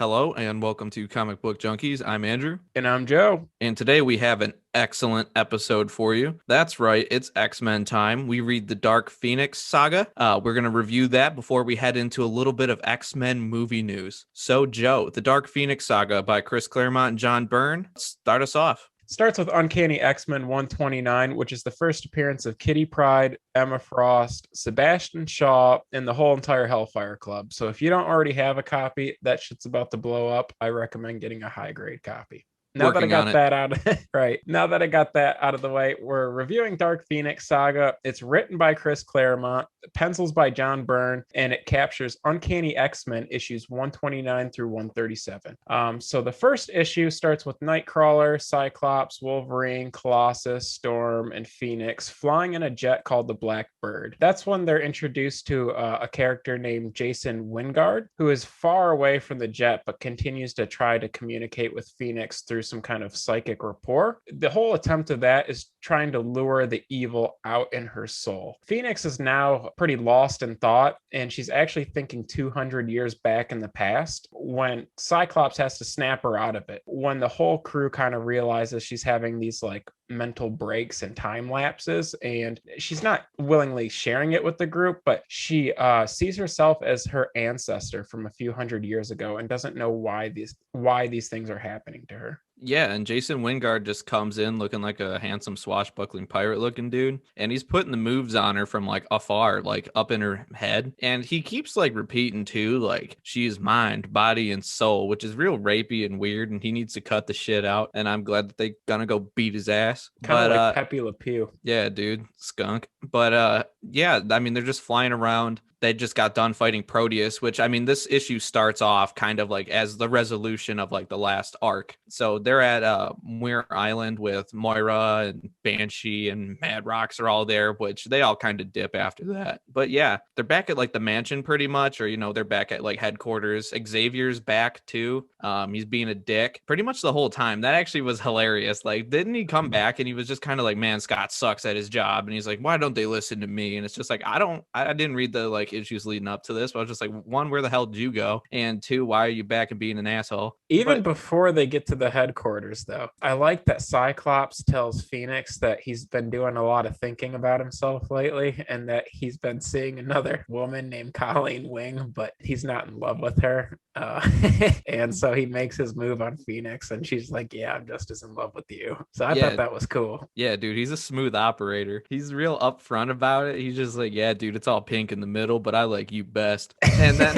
Hello and welcome to Comic Book Junkies. I'm Andrew. And I'm Joe. And today we have an excellent episode for you. That's right, it's X-Men time. We read the Dark Phoenix Saga. We're going to review that before we head into a little bit of X-Men movie news. So, Joe, the Dark Phoenix Saga by Chris Claremont and John Byrne. Start us off. Starts with Uncanny X-Men 129, which is the first appearance of Kitty Pryde, Emma Frost, Sebastian Shaw, and the whole entire Hellfire Club. So if you don't already have a copy, that shit's about to blow up. I recommend getting a high-grade copy. Now that I Working on got it. that out, right. Now that I got that out of the way, we're reviewing Dark Phoenix Saga. It's written by Chris Claremont, pencils by John Byrne, and it captures Uncanny X-Men issues 129 through 137. So the first issue starts with Nightcrawler, Cyclops, Wolverine, Colossus, Storm, and Phoenix flying in a jet called the Black Bird. That's when they're introduced to a character named Jason Wingard, who is far away from the jet but continues to try to communicate with Phoenix through some kind of psychic rapport. The whole attempt of that is trying to lure the evil out in her soul. Phoenix is now pretty lost in thought, and she's actually thinking 200 years back in the past when Cyclops has to snap her out of it. When the whole crew kind of realizes she's having these like mental breaks and time lapses, and she's not willingly sharing it with the group, but she sees herself as her ancestor from a few hundred years ago and doesn't know why these things are happening to her. Yeah, and Jason Wingard just comes in looking like a handsome swashbuckling pirate looking dude, and he's putting the moves on her from like afar, like up in her head, and he keeps like repeating too, like she is mind, body, and soul, which is real rapey and weird, and he needs to cut the shit out. And I'm glad that they gonna go beat his ass. Kind of like Pepe Le Pew. Yeah, dude, skunk. But yeah, I mean they're just flying around. They just got done fighting Proteus, which I mean, this issue starts off kind of like as the resolution of like the last arc. So they're at Muir Island with Moira and Banshee and Mad Rocks are all there, which they all kind of dip after that. But yeah, they're back at like the mansion pretty much, or they're back at like headquarters. Xavier's back too. He's being a dick pretty much the whole time. That actually was hilarious. Like, didn't he come back and he was just kind of like, man, Scott sucks at his job, and he's like, why don't they listen to me? And it's just like, I didn't read the like issues leading up to this, but I was just like, one, where the hell did you go? And two, why are you back and being an asshole? Even before they get to the headquarters, though, I like that Cyclops tells Phoenix that he's been doing a lot of thinking about himself lately and that he's been seeing another woman named Colleen Wing, but he's not in love with her. And so he makes his move on Phoenix, and she's like, yeah, I'm just as in love with you. So I thought that was cool. Yeah, dude, he's a smooth operator. He's real upfront about it. He's just like, yeah, dude, it's all pink in the middle, but I like you best. And then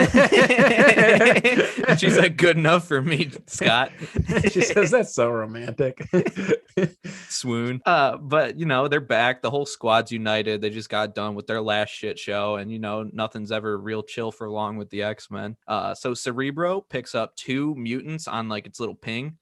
and she's like, good enough for me, Scott. She says, that's so romantic. Swoon. But they're back. The whole squad's united. They just got done with their last shit show, and nothing's ever real chill for long with the X-Men. So Cerebro picks up 2 mutants on like its little ping,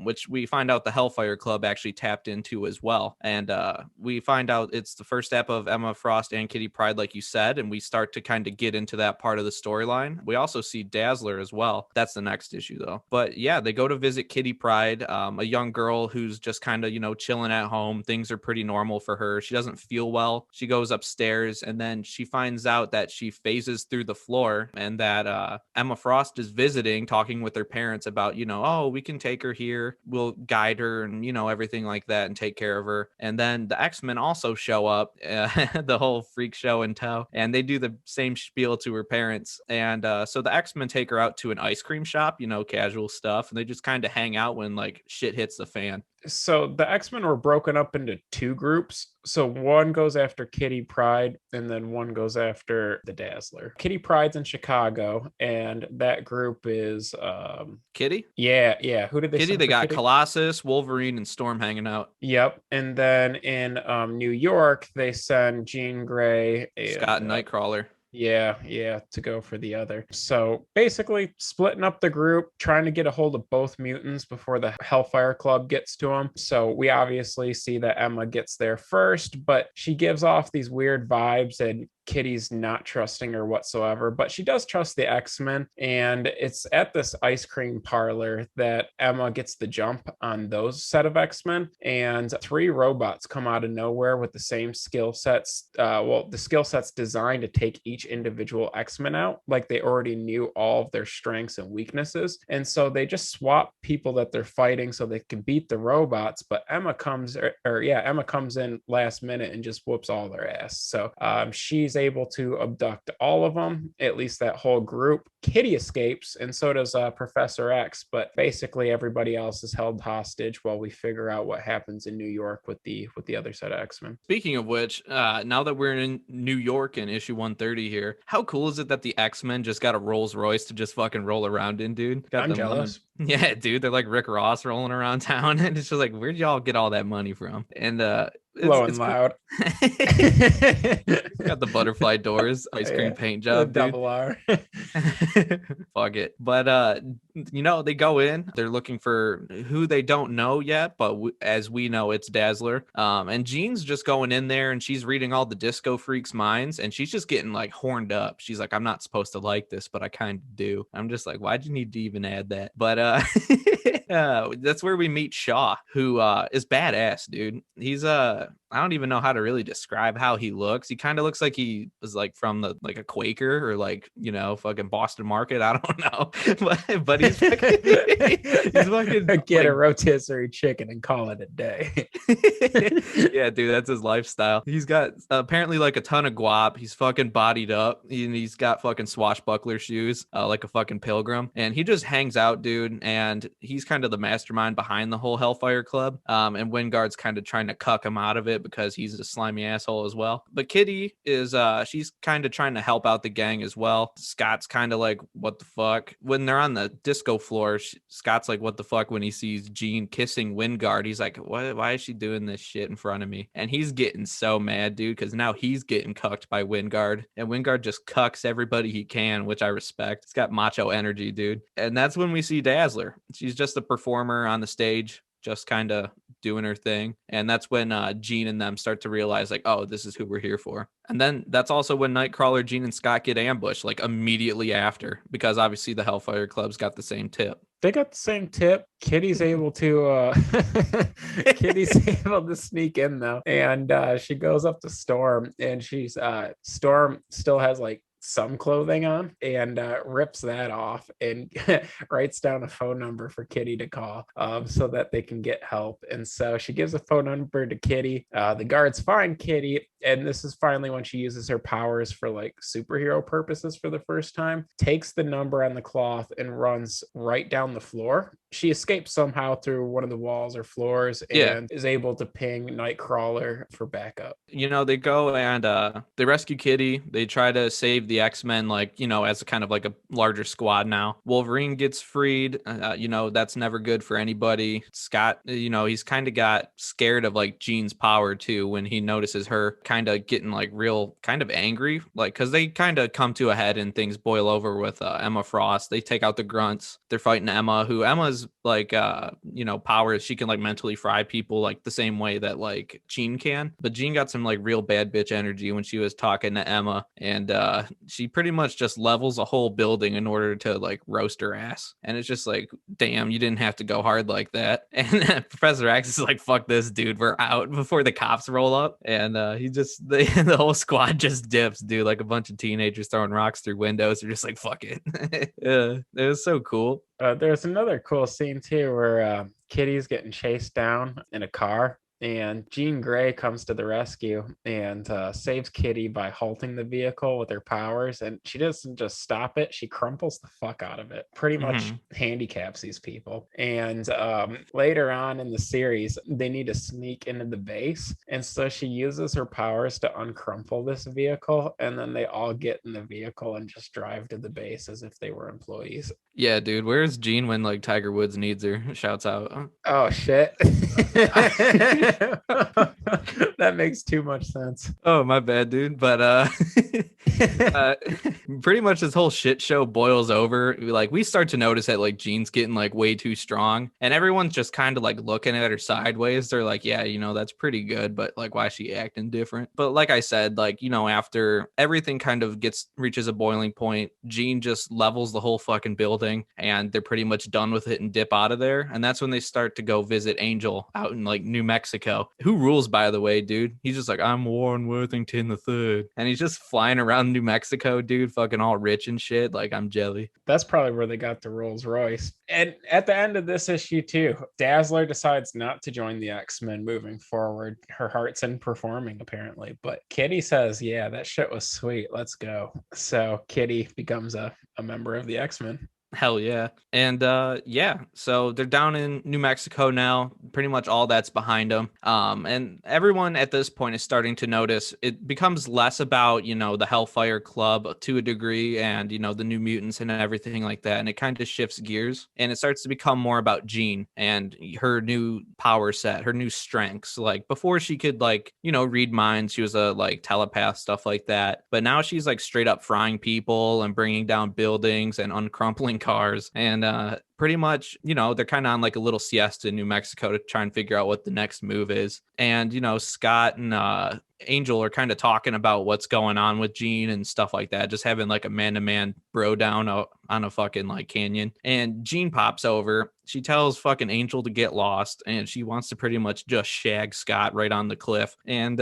which we find out the Hellfire Club actually tapped into as well. And we find out it's the first step of Emma Frost and Kitty Pryde, like you said, and we start to kind of get into that part of the storyline. We also see Dazzler as well. That's the next issue though. But yeah, they go to visit Kitty Pryde, a young girl who's just kind of chilling at home. Things are pretty normal for her. She doesn't feel well. She goes upstairs, and then she finds out that she phases through the floor, and that Emma Frost is visiting, talking with her parents about oh, we can take her here, we'll guide her, and everything like that, and take care of her. And then the X-Men also show up, the whole freak show in tow, and they do the same spiel to her parents. And so the X-Men take her out to an ice cream shop, casual stuff, and they just kind of hang out when like shit hits the fan. So the X-Men were broken up into 2 groups. So one goes after Kitty Pryde, and then one goes after the Dazzler. Kitty Pryde's in Chicago, and that group is Kitty. Yeah. Who did they? Kitty. Send They for got Kitty? Colossus, Wolverine, and Storm hanging out. Yep. And then in New York, they send Jean Grey, Scott and Nightcrawler. Yeah, to go for the other. So basically splitting up the group, trying to get a hold of both mutants before the Hellfire Club gets to them. So we obviously see that Emma gets there first, but she gives off these weird vibes and Kitty's not trusting her whatsoever, but she does trust the X-Men. And it's at this ice cream parlor that Emma gets the jump on those set of X-Men. And 3 robots come out of nowhere with the same skill sets. The skill sets designed to take each individual X-Men out. Like they already knew all of their strengths and weaknesses. And so they just swap people that they're fighting so they can beat the robots. But Emma comes in last minute and just whoops all their ass. So she's able to abduct all of them, at least that whole group. Kitty escapes, and so does Professor X, but basically everybody else is held hostage while we figure out what happens in New York with the other set of X-Men. Speaking of which, now that we're in New York in issue 130 here, how cool is it that the X-Men just got a Rolls Royce to just fucking roll around in, dude? I'm jealous. Yeah, dude, they're like Rick Ross rolling around town, and it's just like, where'd y'all get all that money from? And it's loud. Got the butterfly doors, ice cream paint job, the double R. Fuck it. But they go in, they're looking for who they don't know yet, but as we know, it's Dazzler. And Jean's just going in there, and she's reading all the disco freaks' minds, and she's just getting like horned up. She's like, I'm not supposed to like this, but I kind of do. I'm just like, why'd you need to even add that? But that's where we meet Shaw, who is badass, dude. He's I don't even know how to really describe how he looks. He kind of looks like he was like from a Quaker or like, fucking Boston Market. I don't know, but he's fucking, he's fucking get a rotisserie chicken and call it a day. Yeah, dude, that's his lifestyle. He's got apparently like a ton of guap. He's fucking bodied up, and he's got fucking swashbuckler shoes, like a fucking pilgrim, and he just hangs out, dude. And he's kind of the mastermind behind the whole Hellfire Club. And Wingard's kind of trying to cuck him out of it because he's a slimy asshole as well. But Kitty is she's kind of trying to help out the gang as well. Scott's kind of like, what the fuck? When they're on the disco floor, Scott's like, what the fuck? When he sees Jean kissing Wingard, he's like, why is she doing this shit in front of me? And he's getting so mad, dude, because now he's getting cucked by Wingard, and Wingard just cucks everybody he can, which I respect. It's got macho energy, dude. And that's when we see Dazzler. She's just a performer on the stage, just kind of doing her thing. And that's when Jean and them start to realize, like, oh, this is who we're here for. And then that's also when Nightcrawler, Jean, and Scott get ambushed, like immediately after, because obviously the Hellfire Club's got the same tip. They got the same tip. Kitty's able to sneak in though, and she goes up to Storm, and Storm still has like some clothing on, and rips that off and writes down a phone number for Kitty to call so that they can get help. And so she gives a phone number to Kitty. The guards find Kitty, and this is finally when she uses her powers for like superhero purposes for the first time, takes the number on the cloth and runs right down the floor. She escapes somehow through one of the walls or floors and is able to ping Nightcrawler for backup. They go and they rescue Kitty. They try to save the X-Men, like, as a kind of like a larger squad now. Wolverine gets freed. That's never good for anybody. Scott, he's kind of got scared of like Jean's power too when he notices her kind of getting like real kind of angry, like, because they kind of come to a head and things boil over with Emma Frost. They take out the grunts. They're fighting Emma's like powers. She can like mentally fry people like the same way that like Jean can, but Jean got some like real bad bitch energy when she was talking to Emma, and she pretty much just levels a whole building in order to like roast her ass. And it's just like, damn, you didn't have to go hard like that. And Professor X is like, fuck this, dude, we're out, before the cops roll up. And the whole squad just dips, dude, like a bunch of teenagers throwing rocks through windows. They're just like, fuck it. Yeah, it was so cool. There's another cool scene too where Kitty's getting chased down in a car, and Jean Grey comes to the rescue and saves Kitty by halting the vehicle with her powers. And she doesn't just stop it, she crumples the fuck out of it, pretty much handicaps these people. And later on in the series, they need to sneak into the base, and so she uses her powers to uncrumple this vehicle, and then they all get in the vehicle and just drive to the base as if they were employees. Yeah, dude. Where's Jean when like Tiger Woods needs her? Shouts out. Oh shit. That makes too much sense. Oh, my bad, dude. But uh pretty much this whole shit show boils over. Like we start to notice that like Jean's getting like way too strong, and everyone's just kind of like looking at her sideways. They're like, yeah, that's pretty good, but like why is she acting different? But like I said, like, after everything kind of reaches a boiling point, Jean just levels the whole fucking building, and they're pretty much done with it and dip out of there. And that's when they start to go visit Angel out in like New Mexico, who rules, by the way, dude. He's just like, I'm Warren Worthington III, and he's just flying around New Mexico, dude, fucking all rich and shit. Like, I'm jelly. That's probably where they got the Rolls Royce. And at the end of this issue too, Dazzler decides not to join the X-Men moving forward. Her heart's in performing apparently, but Kitty says, yeah, that shit was sweet, let's go. So Kitty becomes a member of the X-Men. Hell yeah. And yeah, so they're down in New Mexico now. Pretty much all that's behind them. And everyone at this point is starting to notice it becomes less about, the Hellfire Club to a degree, and the New Mutants and everything like that. And it kind of shifts gears, and it starts to become more about Jean and her new power set, her new strengths. Like before she could read minds, she was a telepath, stuff like that. But now she's like straight up frying people and bringing down buildings and uncrumpling cars. And pretty much, they're kind of on like a little siesta in New Mexico to try and figure out what the next move is. And, Scott and Angel are kind of talking about what's going on with Jean and stuff like that, just having like a man-to-man bro down on a fucking like canyon. And Jean pops over. She tells fucking Angel to get lost, and she wants to pretty much just shag Scott right on the cliff. And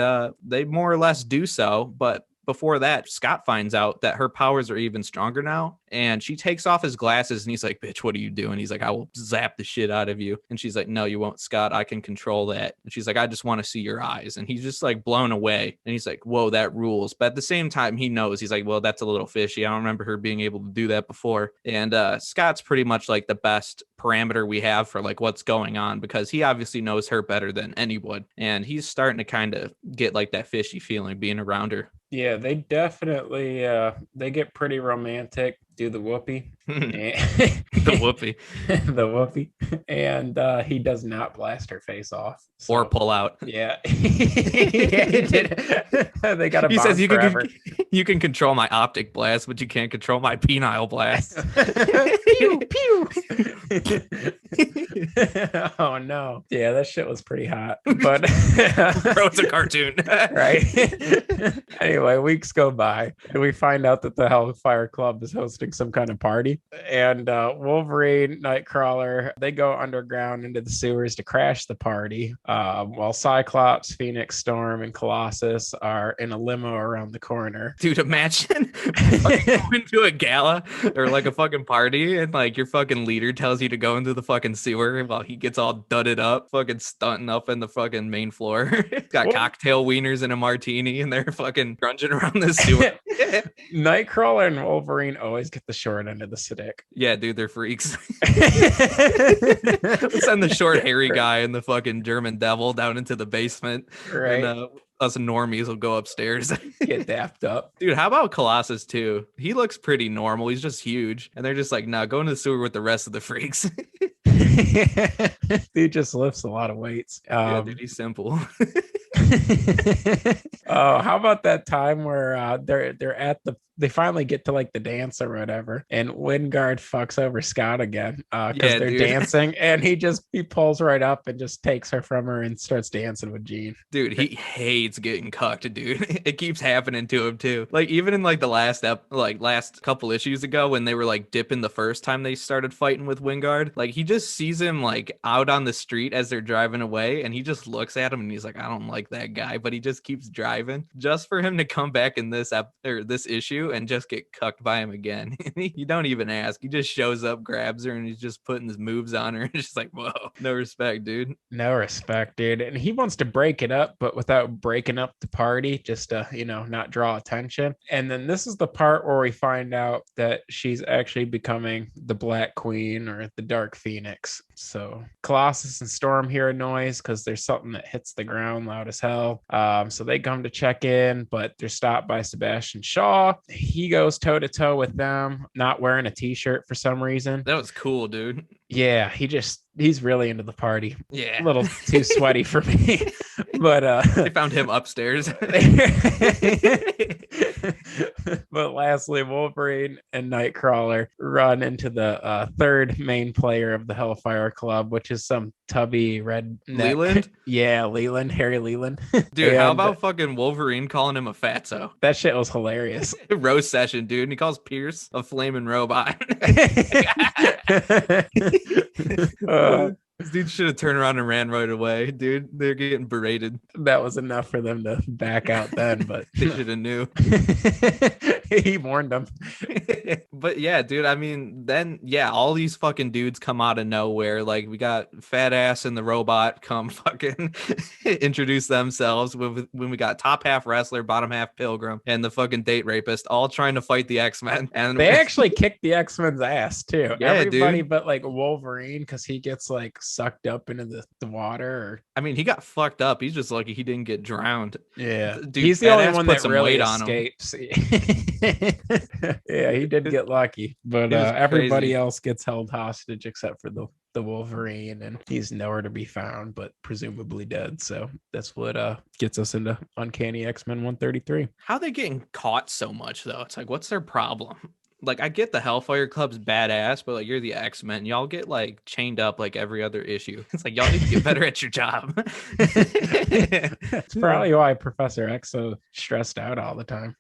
they more or less do so, but before that, Scott finds out that her powers are even stronger now, and she takes off his glasses, and he's like, bitch, what are you doing? He's like, I will zap the shit out of you. And she's like, no, you won't, Scott. I can control that. And she's like, I just want to see your eyes. And he's just like blown away. And he's like, whoa, that rules. But at the same time, he knows, he's like, well, that's a little fishy. I don't remember her being able to do that before. And Scott's pretty much like the best parameter we have for like what's going on, because he obviously knows her better than anyone. And he's starting to kind of get like that fishy feeling being around her. Yeah, they definitely they get pretty romantic, do the whoopee. The whoopee. The whoopee. And he does not blast her face off. So, or pull out. Yeah. They got a. He says you can control my optic blast, but you can't control my penile blast. Pew pew. Oh no. Yeah, that shit was pretty hot. But bro, it's a cartoon. Right. Anyway, weeks go by and we find out that the Hellfire Club is hosting some kind of party. And Wolverine, Nightcrawler, they go underground into the sewers to crash the party, while Cyclops, Phoenix, Storm, and Colossus are in a limo around the corner. Dude, imagine going to a gala or like a fucking party, and like your fucking leader tells you to go into the fucking sewer while he gets all dudded up, fucking stunting up in the fucking main floor. Got cocktail wieners and a martini, and they're fucking grunging around the sewer. Nightcrawler and Wolverine always get the short end of the stick. Yeah, dude, they're freaks. Send the short hairy guy and the fucking German devil down into the basement. Right. And us normies will go upstairs. Get dapped up. Dude, how about Colossus too? He looks pretty normal. He's just huge. And they're just like, nah, go into the sewer with the rest of the freaks. Dude just lifts a lot of weights. Yeah, dude, he's simple. Oh, how about that time where they finally get to like the dance or whatever, and Wingard fucks over Scott again because they're dancing, and he pulls right up and just takes her from her and starts dancing with Jean. Dude, he hates getting cucked, dude. It keeps happening to him too. Like even in like the last couple issues ago when they were like dipping the first time they started fighting with Wingard, like he just sees him like out on the street as they're driving away, and he just looks at him and he's like, I don't like that guy, but he just keeps driving just for him to come back in this issue and just get cucked by him again. You don't even ask. He just shows up, grabs her, and he's just putting his moves on her. It's just like, whoa, no respect, dude. No respect, dude. And he wants to break it up, but without breaking up the party, just to, not draw attention. And then this is the part where we find out that she's actually becoming the Black Queen or the Dark Phoenix. So Colossus and Storm hear a noise because there's something that hits the ground loud as hell. So they come to check in, but they're stopped by Sebastian Shaw. he goes toe to toe with them, not wearing a t-shirt for some reason. That was cool, dude. Yeah, he's really into the party. Yeah. A little too sweaty for me. But they found him upstairs. But lastly, Wolverine and Nightcrawler run into the third main player of the Hellfire Club, which is some tubby red Leland. Yeah, Leland, Harry Leland. Dude, how about fucking Wolverine calling him a fatso? That shit was hilarious. Roast session, dude. And he calls Pierce a flaming robot. This dude should have turned around and ran right away, dude. They're getting berated. That was enough for them to back out then, but they should have knew. He warned them. But yeah, dude, I mean, then yeah, all these fucking dudes come out of nowhere. Like we got Fat Ass and the Robot come fucking introduce themselves when we got top half wrestler, bottom half Pilgrim, and the fucking date rapist all trying to fight the X-Men. And they actually kicked the X-Men's ass too. Yeah, everybody dude. But like Wolverine, because he gets like sucked up into the water. Or I mean, he got fucked up. He's just lucky he didn't get drowned. Yeah, dude, he's the only one that some really weight on escapes. Yeah, he did get lucky, but everybody else gets held hostage except for the Wolverine, and he's nowhere to be found, but presumably dead. So that's what gets us into Uncanny X-Men 133. How are they getting caught so much though? It's like, what's their problem? Like, I get the Hellfire Club's badass, but like, you're the X-Men. Y'all get like chained up like every other issue. It's like, y'all need to get better at your job. It's probably why Professor X so stressed out all the time.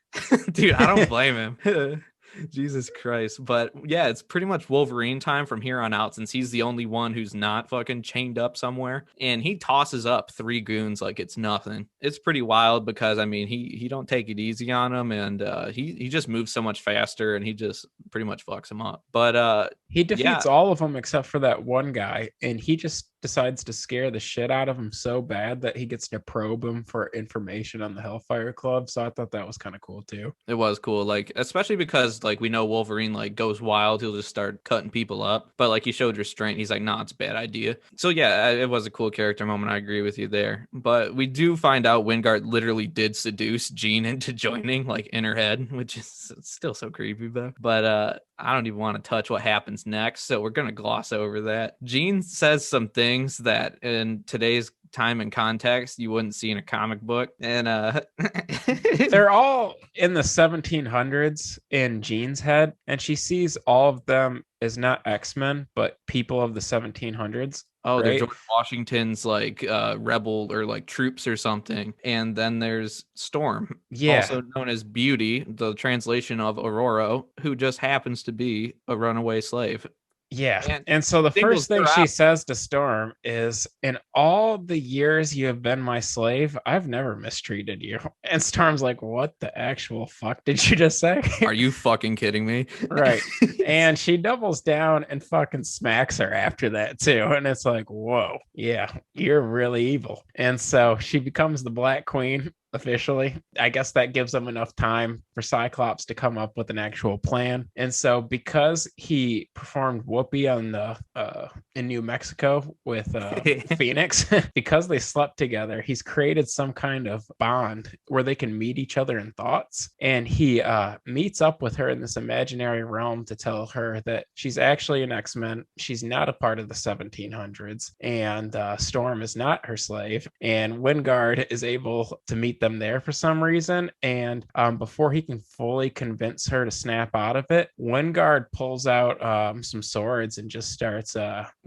Dude, I don't blame him. Jesus Christ. But yeah, it's pretty much Wolverine time from here on out, since he's the only one who's not fucking chained up somewhere, and he tosses up 3 goons like it's nothing. It's pretty wild because I mean he don't take it easy on him, and he just moves so much faster, and he just pretty much fucks him up. But he defeats all of them except for that one guy, and he just decides to scare the shit out of him so bad that he gets to probe him for information on the Hellfire Club. So I thought that was kind of cool too. It was cool, like especially because like we know Wolverine like goes wild, he'll just start cutting people up, but like he showed restraint. He's like, nah, it's a bad idea. So yeah, it was a cool character moment. I agree with you there. But we do find out Wingard literally did seduce Jean into joining, like in her head, which is still so creepy though. But I don't even want to touch what happens next, so we're gonna gloss over that. Jean says some things that in today's time and context you wouldn't see in a comic book, and they're all in the 1700s in Jean's head, and she sees all of them as not X-Men but people of the 1700s. Oh, they're George Washington's like rebel or like troops or something. And then there's Storm, also known as Beauty, the translation of Aurora, who just happens to be a runaway slave. Yeah. And so the first thing she says to Storm is, in all the years you have been my slave, I've never mistreated you. And Storm's like, what the actual fuck did you just say? Are you fucking kidding me? Right. And she doubles down and fucking smacks her after that too. And it's like, whoa, yeah, you're really evil. And so she becomes the Black Queen officially. I guess that gives them enough time for Cyclops to come up with an actual plan. And so because he performed Whoopi on the in New Mexico with Phoenix, because they slept together, he's created some kind of bond where they can meet each other in thoughts. And he meets up with her in this imaginary realm to tell her that she's actually an X-Men. She's not a part of the 1700s, and Storm is not her slave. And Wingard is able to meet them there for some reason, and before he can fully convince her to snap out of it, Wingard pulls out some swords and just starts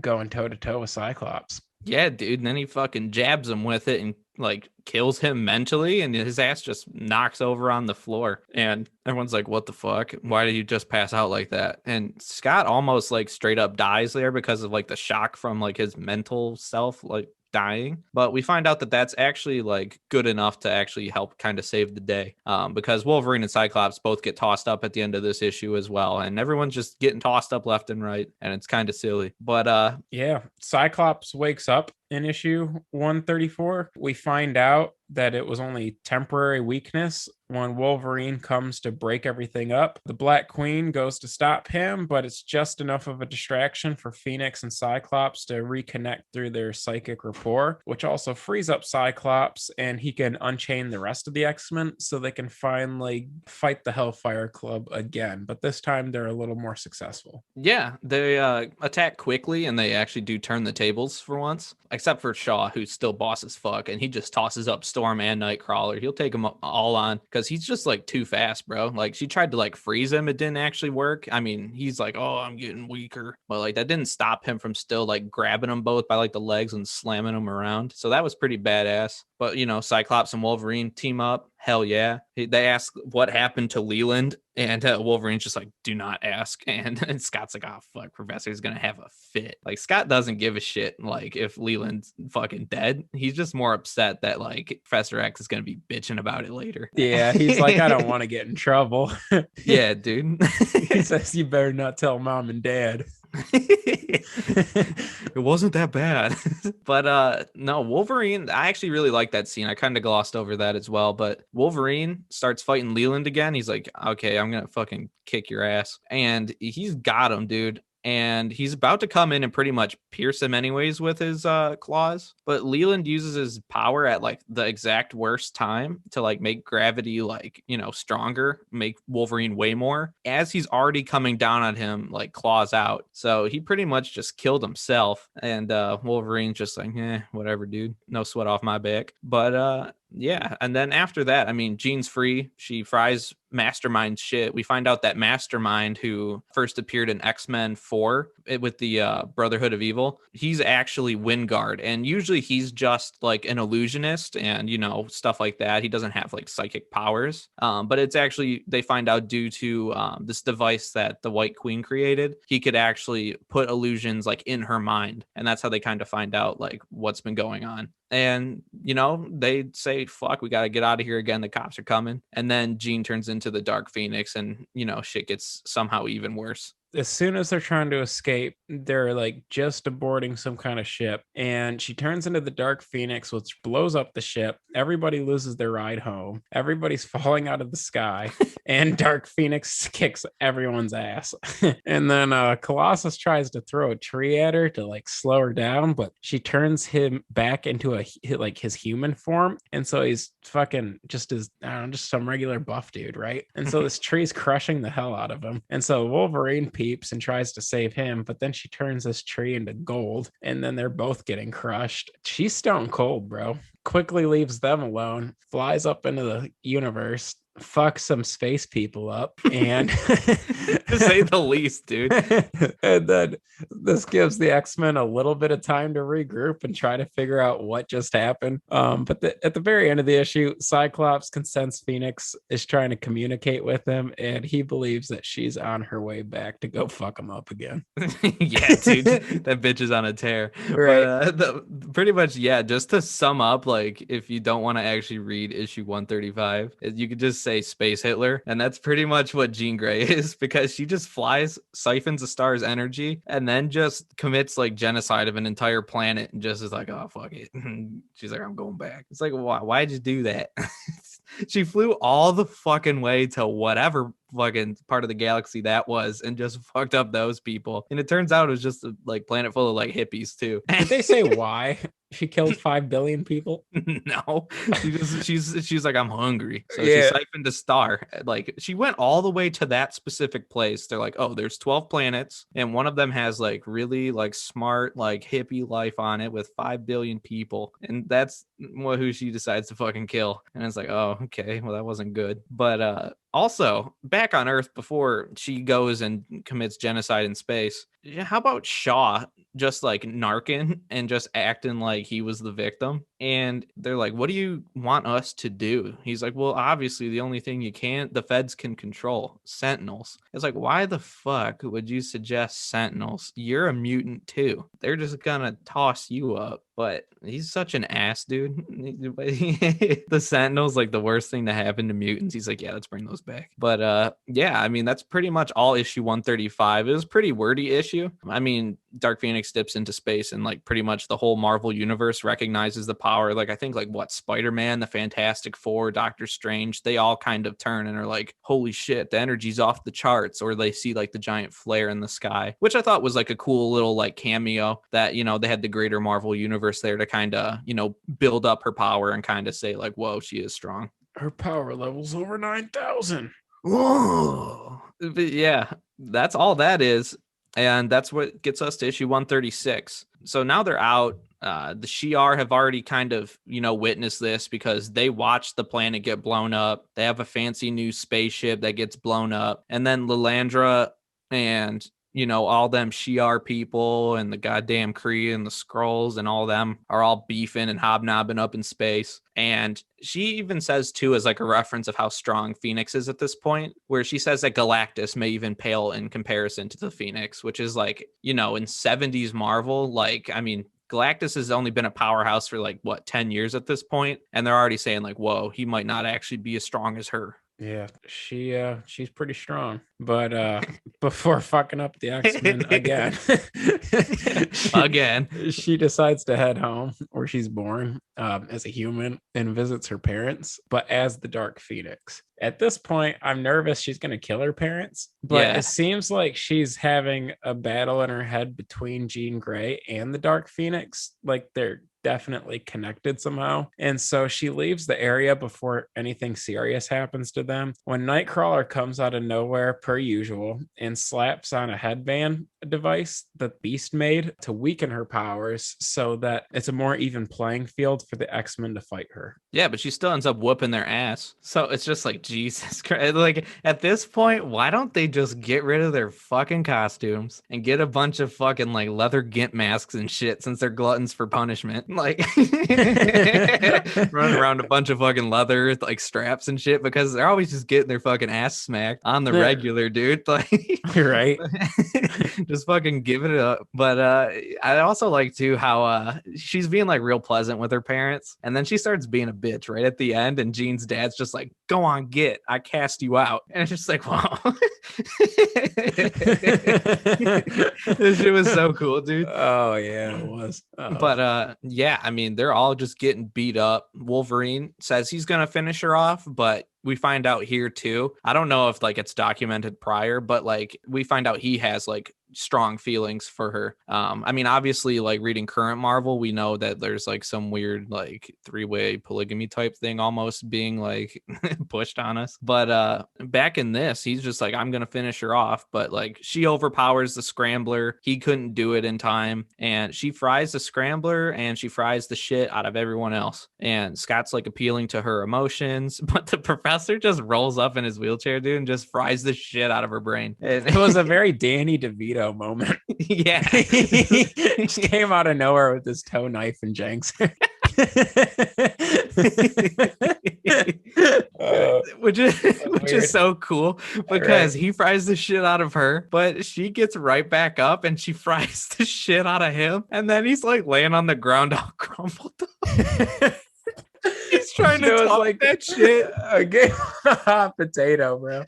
going toe to toe with Cyclops. Yeah, dude. And then he fucking jabs him with it and like kills him mentally, and his ass just knocks over on the floor. And everyone's like, what the fuck? Why did you just pass out like that? And Scott almost like straight up dies there because of like the shock from like his mental self like dying. But we find out that that's actually like good enough to actually help kind of save the day, because Wolverine and Cyclops both get tossed up at the end of this issue as well, and everyone's just getting tossed up left and right, and it's kind of silly. But yeah, Cyclops wakes up in issue 134. We find out that it was only temporary weakness when Wolverine comes to break everything up. The Black Queen goes to stop him, but it's just enough of a distraction for Phoenix and Cyclops to reconnect through their psychic rapport, which also frees up Cyclops, and he can unchain the rest of the X-Men so they can finally fight the Hellfire Club again. But this time they're a little more successful. Yeah, they attack quickly, and they actually do turn the tables for once, except for Shaw, who's still boss as fuck, and he just tosses up Storm and Nightcrawler. He'll take them all on because he's just like too fast, bro. Like she tried to like freeze him, it didn't actually work. I mean, he's like, oh, I'm getting weaker, but like that didn't stop him from still like grabbing them both by like the legs and slamming them around. So that was pretty badass. But you know, Cyclops and Wolverine team up. Hell yeah. They ask what happened to Leland, and Wolverine's just like, do not ask. And Scott's like, oh fuck, Professor's gonna have a fit. Like Scott doesn't give a shit like if Leland's fucking dead. He's just more upset that like Professor X is gonna be bitching about it later. Yeah, he's like, I don't want to get in trouble. Yeah, dude. He says, you better not tell mom and dad. It wasn't that bad. But no, Wolverine, I actually really like that scene. I kind of glossed over that as well, but Wolverine starts fighting Leland again. He's like, okay, I'm gonna fucking kick your ass, and he's got him, dude. And he's about to come in and pretty much pierce him anyways with his claws. But Leland uses his power at like the exact worst time to like make gravity like, you know, stronger, make Wolverine way more as he's already coming down on him, like claws out. So he pretty much just killed himself. And Wolverine's just like, whatever, dude. No sweat off my back. But yeah, and then after that, I mean, Jean's free. She fries Mastermind shit. We find out that Mastermind, who first appeared in X-Men 4 with the Brotherhood of Evil, he's actually Wingard, and usually he's just like an illusionist and, you know, stuff like that. He doesn't have like psychic powers, but it's actually, they find out due to this device that the White Queen created, he could actually put illusions like in her mind, and that's how they kind of find out like what's been going on. And, you know, they say, fuck, we got to get out of here again. The cops are coming. And then Jean turns into the Dark Phoenix, and, you know, shit gets somehow even worse. As soon as they're trying to escape, they're like just aborting some kind of ship, and she turns into the Dark Phoenix, which blows up the ship. Everybody loses their ride home. Everybody's falling out of the sky, and Dark Phoenix kicks everyone's ass. And then Colossus tries to throw a tree at her to like slow her down, but she turns him back into like his human form, and so he's fucking just as, I don't know, just some regular buff dude, right? And so this tree's crushing the hell out of him, and so Wolverine peeps and tries to save him, but then she turns this tree into gold, and then they're both getting crushed. She's stone cold, bro. Quickly leaves them alone, flies up into the universe, fuck some space people up, and to say the least, dude. And then this gives the X-Men a little bit of time to regroup and try to figure out what just happened. But at the very end of the issue, Cyclops can sense Phoenix is trying to communicate with him, and he believes that she's on her way back to go fuck him up again. Yeah, dude, that bitch is on a tear. Right. But, pretty much, yeah, just to sum up, like, if you don't want to actually read issue 135, you could just say Space Hitler, and that's pretty much what Jean Grey is, because she just flies, siphons a star's energy, and then just commits like genocide of an entire planet, and just is like, oh fuck it. She's like, I'm going back. It's like, why'd you do that? She flew all the fucking way to whatever fucking part of the galaxy that was, and just fucked up those people. And it turns out it was just a like planet full of like hippies too. Did they say why she killed 5 billion people? No, she's like, I'm hungry, so she siphoned a star. Like she went all the way to that specific place. They're like, oh, there's 12 planets, and one of them has like really like smart like hippie life on it with 5 billion people, and that's who she decides to fucking kill. And it's like, oh, okay, well that wasn't good. But also, back on Earth before she goes and commits genocide in space, how about Shaw just like narking and just acting like he was the victim? And they're like, what do you want us to do? He's like, well, obviously the only thing the feds can control, Sentinels. It's like, why the fuck would you suggest Sentinels? You're a mutant too. They're just gonna toss you up. But he's such an ass, dude. The Sentinels, like the worst thing to happen to mutants. He's like, yeah, let's bring those goes back. But yeah, I mean, that's pretty much all issue 135. It was a pretty wordy issue. I mean, Dark Phoenix dips into space and like pretty much the whole Marvel universe recognizes the power. Like I think like what, Spider-Man, the Fantastic Four, Doctor Strange, they all kind of turn and are like, holy shit, the energy's off the charts. Or they see like the giant flare in the sky, which I thought was like a cool little like cameo that, you know, they had the greater Marvel universe there to kind of, you know, build up her power and kind of say like, whoa, she is strong. Her power level's over 9,000. Whoa. But yeah, that's all that is. And that's what gets us to issue 136. So now they're out. The Shi'ar have already kind of, you know, witnessed this because they watched the planet get blown up. They have a fancy new spaceship that gets blown up. And then Lilandra and, you know, all them Shi'ar people and the goddamn Kree and the Skrulls and all them are all beefing and hobnobbing up in space. And she even says, too, as like a reference of how strong Phoenix is at this point, where she says that Galactus may even pale in comparison to the Phoenix, which is like, you know, in 70s Marvel, like, I mean, Galactus has only been a powerhouse for like, what, 10 years at this point, and they're already saying like, whoa, he might not actually be as strong as her. Yeah, she's pretty strong. But before fucking up the X-Men again, she decides to head home where she's born as a human and visits her parents, but as the Dark Phoenix. At this point, I'm nervous she's going to kill her parents, but it seems like she's having a battle in her head between Jean Grey and the Dark Phoenix. Like they're definitely connected somehow. And so she leaves the area before anything serious happens to them. When Nightcrawler comes out of nowhere, per usual, and slaps on a headband device that Beast made to weaken her powers so that it's a more even playing field for the X-Men to fight her. Yeah, but she still ends up whooping their ass. So it's just like, Jesus Christ. Like at this point, why don't they just get rid of their fucking costumes and get a bunch of fucking like leather gimp masks and shit since they're gluttons for punishment? Like running around a bunch of fucking leather like straps and shit because they're always just getting their fucking ass smacked on the regular, dude. Like, you're right. Just fucking give it up. But I also like too how she's being like real pleasant with her parents, and then she starts being a bitch right at the end, and Jean's dad's just like, go on, get, I cast you out. And it's just like, wow. This shit was so cool, dude. Oh yeah, it was. But yeah, I mean, they're all just getting beat up. Wolverine says he's gonna finish her off, but we find out here too, I don't know if like it's documented prior, but like we find out he has like strong feelings for her. I mean, obviously, like reading current Marvel, we know that there's like some weird like three-way polygamy type thing almost being like pushed on us. But back in this, he's just like, I'm gonna finish her off, but like she overpowers the Scrambler. He couldn't do it in time, and she fries the Scrambler and she fries the shit out of everyone else. And Scott's like appealing to her emotions, but the professor just rolls up in his wheelchair, dude, and just fries the shit out of her brain. It was a very Danny DeVito moment. Yeah. He just came out of nowhere with his toe knife and janks. Which is so cool because he fries the shit out of her, but she gets right back up and she fries the shit out of him, and then he's like laying on the ground all crumpled up. He's trying to talk like that shit. A game hot potato, bro.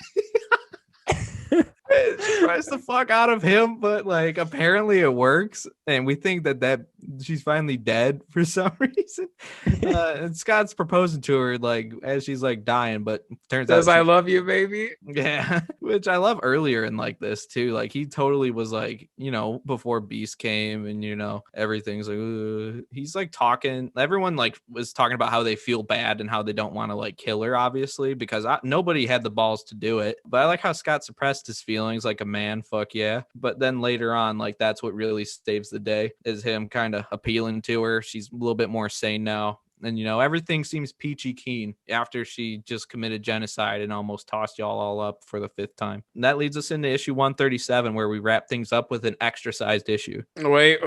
She fries the fuck out of him, but like apparently it works, and we think that she's finally dead for some reason. And Scott's proposing to her like as she's like dying, but turns out I love you, baby. Yeah, which I love earlier in like this too. Like he totally was like, you know, before Beast came and you know everything's like he's like talking. Everyone like was talking about how they feel bad and how they don't want to like kill her, obviously, because nobody had the balls to do it. But I like how Scott suppressed his feelings like a man. Fuck yeah. But then later on, like that's what really saves the day is him kind of appealing to her. She's a little bit more sane now. And, you know, everything seems peachy keen after she just committed genocide and almost tossed y'all all up for the 5th time. And that leads us into issue 137, where we wrap things up with an extra sized issue. Wait.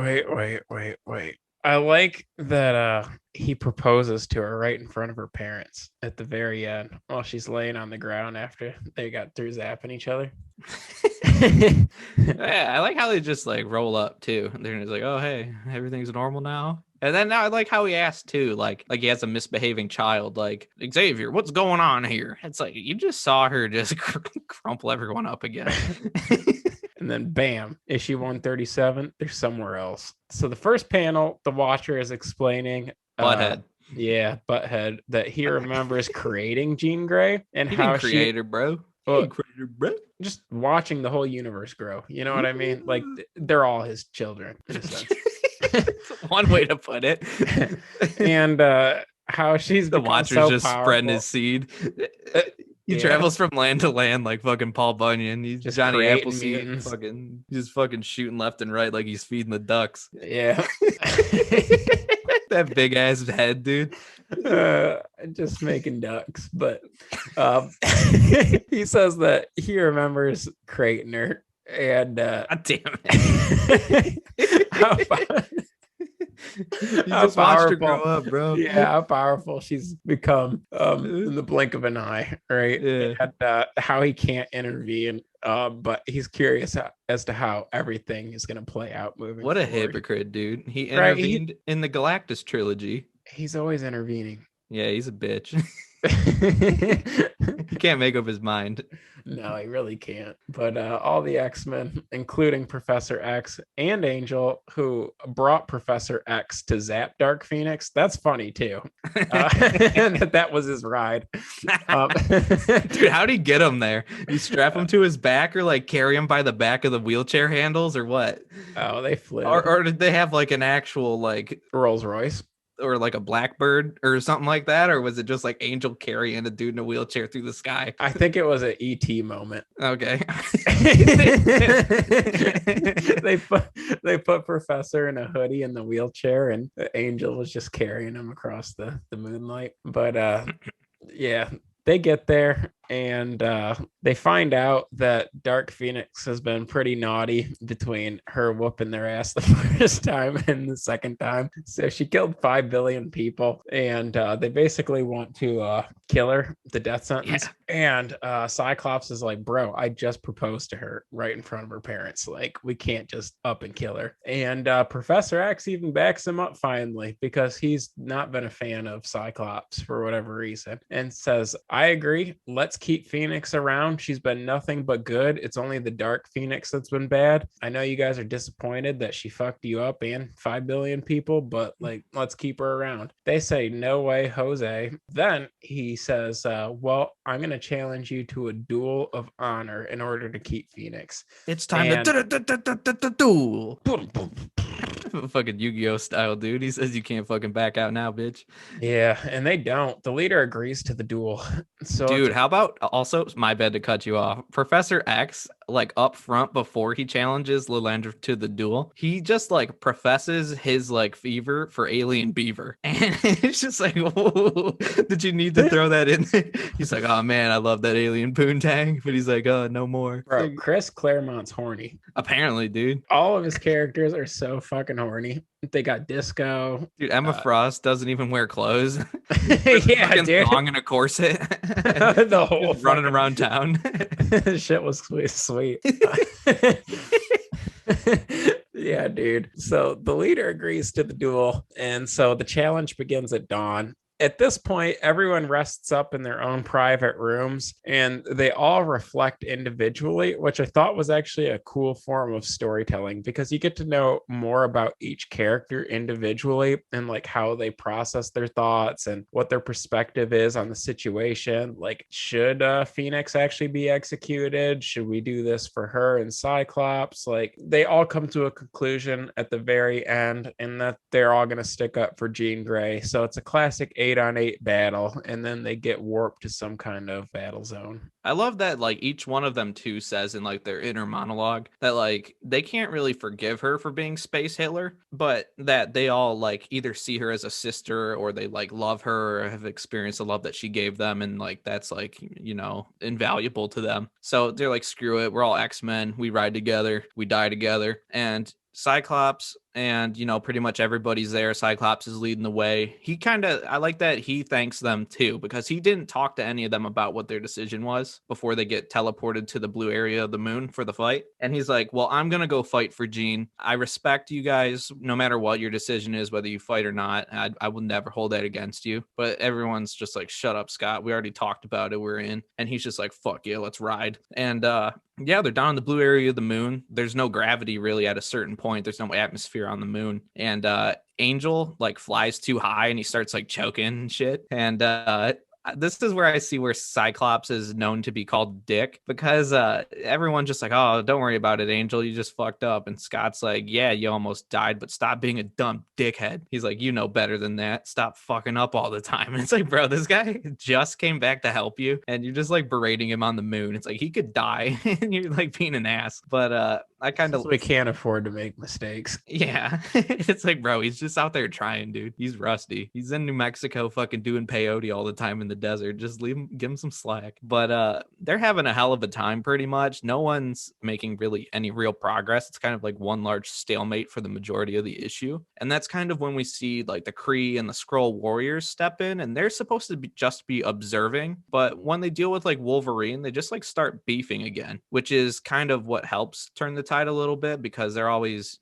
I like that he proposes to her right in front of her parents at the very end while she's laying on the ground after they got through zapping each other. Yeah, I like how they just like roll up too. They're just like, oh, hey, everything's normal now. And then I like how he asked too, like he has a misbehaving child, like, Xavier, what's going on here? It's like, you just saw her just crumple everyone up again. And then bam, issue 137, they're somewhere else. So the first panel, the Watcher is explaining Butthead. Butthead, that he remembers creating Jean Grey and He how didn't create her, bro. Just watching the whole universe grow. You know what I mean? Like they're all his children in a sense. One way to put it. And how she's the Watcher's so just powerful. spreading his seed. He travels from land to land like fucking Paul Bunyan. He's just Johnny Appleseed, fucking shooting left and right like he's feeding the ducks. Yeah. That big ass head, dude. Just making ducks. But he says that he remembers creating her. And God damn it. You just watched her grow up, bro. Yeah, how powerful she's become in the blink of an eye, right? Yeah. And how he can't intervene, but he's curious as to how everything is going to play out moving What a forward. hypocrite, dude. He intervened in the Galactus trilogy. He's always intervening. Yeah, he's a bitch. He can't make up his mind. No, he really can't. But all the X-Men, including Professor X and Angel, who brought Professor X to zap Dark Phoenix. That's funny too. And that was his ride. Dude, how'd he get him there? You strap him to his back or like carry him by the back of the wheelchair handles or what? Oh, they flew. Or did they have like an actual like Rolls Royce? Or like a Blackbird or something like that? Or was it just like Angel carrying a dude in a wheelchair through the sky? I think it was an ET moment. Okay. they put Professor in a hoodie in the wheelchair and Angel was just carrying him across the moonlight. But yeah, they get there and they find out that Dark Phoenix has been pretty naughty between her whooping their ass the first time and the second time. So she killed 5 billion people and they basically want to kill her, the death sentence. Yeah. And Cyclops is like, bro, I just proposed to her right in front of her parents. Like, we can't just up and kill her. And Professor X even backs him up finally because he's not been a fan of Cyclops for whatever reason and says, I agree. Let's keep Phoenix around. She's been nothing but good. It's only the Dark Phoenix that's been bad. I know you guys are disappointed that she fucked you up and 5 billion people, but like, let's keep her around. They say, no way, Jose. Then he says, well, I'm going to challenge you to a duel of honor in order to keep Phoenix. It's time to duel. Fucking Yu-Gi-Oh style, dude. He says you can't fucking back out now, bitch. Yeah, and they don't. The leader agrees to the duel. So dude, how about also, my bad to cut you off, Professor X, like up front before he challenges Lilandra to the duel, he just like professes his like fever for Alien Beaver. And it's just like, whoa, did you need to throw that in there? He's like, oh man, I love that alien poontang. But he's like, oh, no more. Bro, like, Chris Claremont's horny. Apparently, dude. All of his characters are so fucking horny. They got Disco. Dude, Emma Frost doesn't even wear clothes. Yeah, dude. Long in a corset. The whole running around town. Shit was sweet. Yeah, dude. So the leader agrees to the duel. And so the challenge begins at dawn. At this point, everyone rests up in their own private rooms and they all reflect individually, which I thought was actually a cool form of storytelling because you get to know more about each character individually and like how they process their thoughts and what their perspective is on the situation. Like, should Phoenix actually be executed? Should we do this for her and Cyclops? Like, they all come to a conclusion at the very end and that they're all going to stick up for Jean Grey. So it's a classic 8-on-8 battle, and then they get warped to some kind of battle zone. I love that like each one of them too says in like their inner monologue that like they can't really forgive her for being Space Hitler, but that they all like either see her as a sister or they like love her or have experienced the love that she gave them, and like that's like, you know, invaluable to them. So they're like, screw it, we're all X-Men, we ride together, we die together. And Cyclops and, pretty much everybody's there. Cyclops is leading the way. I like that he thanks them too, because he didn't talk to any of them about what their decision was before they get teleported to the blue area of the moon for the fight. And he's like, well, I'm going to go fight for Jean. I respect you guys, no matter what your decision is, whether you fight or not. I will never hold that against you. But everyone's just like, shut up, Scott. We already talked about it. We're in. And he's just like, fuck yeah, let's ride. And yeah, they're down in the blue area of the moon. There's no gravity really at a certain point. There's no atmosphere on the moon. And Angel like flies too high and he starts like choking and shit. And this is where I see where Cyclops is known to be called Dick, because everyone's just like, oh, don't worry about it, Angel. You just fucked up. And Scott's like, yeah, you almost died, but stop being a dumb dickhead. He's like, you know better than that. Stop fucking up all the time. And it's like, bro, this guy just came back to help you and you're just like berating him on the moon. It's like he could die and you're like being an ass. But I kind of, we can't afford to make mistakes. Yeah. It's like, bro, he's just out there trying, dude. He's rusty. He's in New Mexico fucking doing peyote all the time in the desert. Just give him some slack. But they're having a hell of a time pretty much. No one's making really any real progress. It's kind of like one large stalemate for the majority of the issue. And that's kind of when we see like the Kree and the Skrull warriors step in, and they're supposed to just be observing. But when they deal with like Wolverine, they just like start beefing again, which is kind of what helps turn the tide a little bit, because they're always,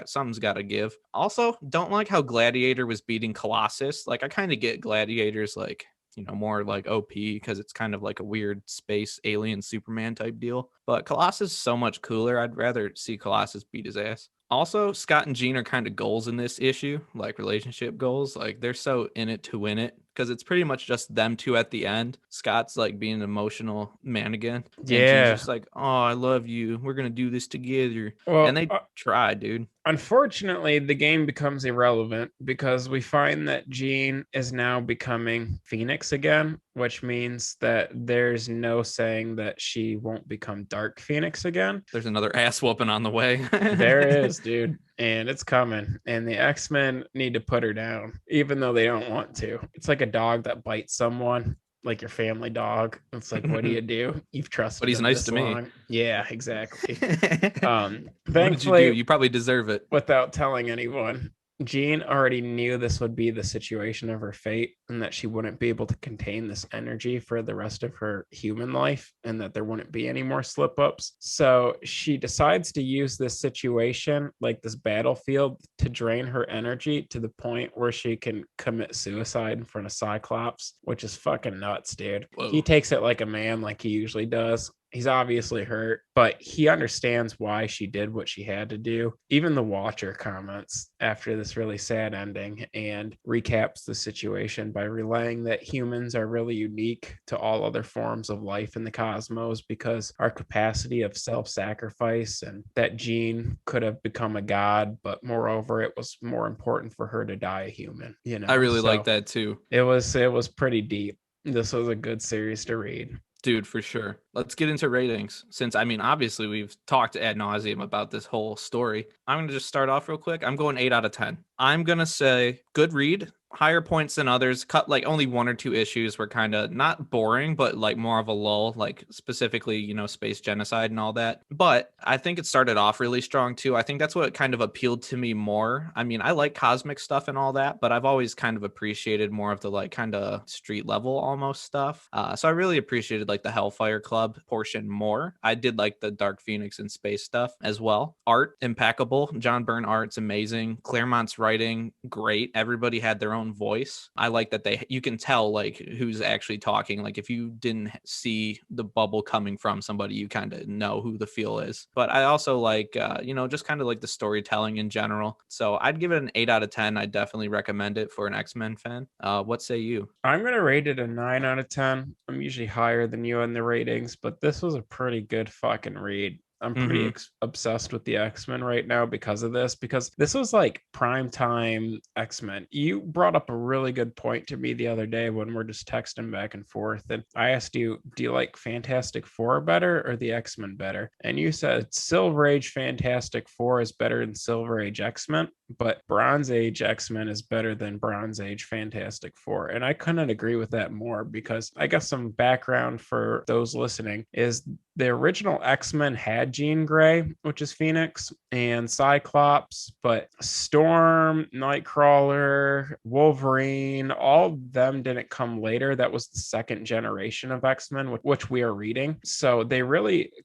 something's got to give. Also, don't like how Gladiator was beating Colossus. Like I kind of get Gladiator's like, more like OP because it's kind of like a weird space alien Superman type deal. But Colossus is so much cooler. I'd rather see Colossus beat his ass. Also, Scott and Jean are kind of goals in this issue, like relationship goals. Like they're so in it to win it, because it's pretty much just them two at the end. Scott's like being an emotional man again. Yeah. And Jean's just like, oh, I love you. We're going to do this together. Well, and they try, dude. Unfortunately, the game becomes irrelevant because we find that Jean is now becoming Phoenix again, which means that there's no saying that she won't become Dark Phoenix again. There's another ass whooping on the way. There is, dude. And it's coming. And the X-Men need to put her down, even though they don't want to. It's like a dog that bites someone, like your family dog. It's like, what do? You've trusted but he's him nice this to long. me. Yeah, exactly. Thankfully, what did you do? You probably deserve it. Without telling anyone. Jean already knew this would be the situation of her fate, and that she wouldn't be able to contain this energy for the rest of her human life, and that there wouldn't be any more slip ups. So she decides to use this situation, like this battlefield, to drain her energy to the point where she can commit suicide in front of Cyclops, which is fucking nuts, dude. Whoa. He takes it like a man, like he usually does. He's obviously hurt, but he understands why she did what she had to do. Even the Watcher comments after this really sad ending and recaps the situation by relaying that humans are really unique to all other forms of life in the cosmos because our capacity of self-sacrifice, and that Jean could have become a god, but moreover, it was more important for her to die a human. I really like that too. It was pretty deep. This was a good series to read. Dude, for sure. Let's get into ratings. Since, obviously we've talked ad nauseum about this whole story. I'm going to just start off real quick. I'm going 8 out of 10. I'm going to say good read. Higher points than others. Cut like only 1 or 2 issues were kind of not boring, but like more of a lull, like specifically, space genocide and all that. But I think it started off really strong too. I think that's what kind of appealed to me more. I like cosmic stuff and all that, but I've always kind of appreciated more of the like kind of street level almost stuff. So I really appreciated like the Hellfire Club portion more. I did like the Dark Phoenix and space stuff as well. Art, impeccable. John Byrne art's amazing. Claremont's writing, great. Everybody had their own voice. I like that you can tell like who's actually talking. Like if you didn't see the bubble coming from somebody, you kind of know who the feel is. But I also like just kind of like the storytelling in general. So I'd give it an 8 out of 10. I definitely recommend it for an X-Men fan. What say you? I'm gonna rate it a 9 out of 10. I'm usually higher than you in the ratings, but this was a pretty good fucking read. I'm pretty obsessed with the X-Men right now because of this, because this was like prime time X-Men. You brought up a really good point to me the other day when we're just texting back and forth. And I asked you, do you like Fantastic Four better or the X-Men better? And you said Silver Age Fantastic Four is better than Silver Age X-Men, but Bronze Age X-Men is better than Bronze Age Fantastic Four. And I couldn't agree with that more, because I guess some background for those listening is the original X-Men had Jean Grey, which is Phoenix, and Cyclops, but Storm, Nightcrawler, Wolverine, all of them didn't come later. That was the second generation of X-Men, which we are reading. So